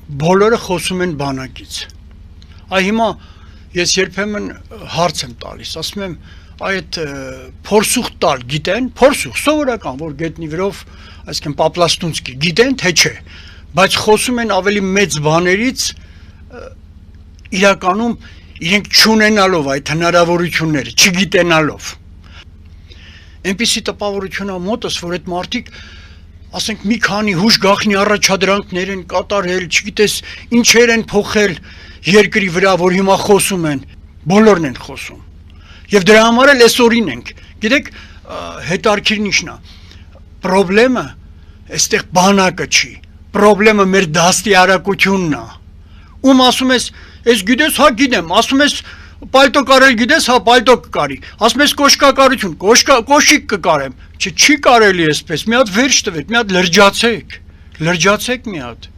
բոլորը խոսում են բանակից։ Այ հիմա ես երբեմն հարց եմ տալիս, ասում եմ, այդ փորսուխ տալ գիտեն, փորսուխ սովորական, որ գետնի վրով, այսինքն պապլաստունցկի, գիտեն թե չէ, բայց խոսում են ավելի մեծ բաներից, իրականում իրենք չունենալով այդ հնարավորությունները, չգիտենալով։ Այնպիսի տպավորություն է մոտս, որ այդ մարդիկ ասենք մի քանի հուշ գախնի առաջադրանքներ են կատարել, չգիտես ինչեր են փոխել երկրի վրա, որ հիմա խոսում են, բոլորն են խոսում։ Եվ դրա համար էլ այսօրին ենք։ Գիտեք, հետարքիրն ինչն է։ Պրոբլեմը այստեղ բանակը չի։ Պրոբլեմը մեր դաստիարակությունն է։ Ում ասում ես, ես գիտես, հա գիտեմ, ասում ես պալտո կարել գիտես, հա պալտո կկարի, ասում ես կոշկակարություն, կոշիկ կկարեմ, չի կարելի այսպես, մի հատ վերջ տվեք, մի հատ լրջացեք մի հատ։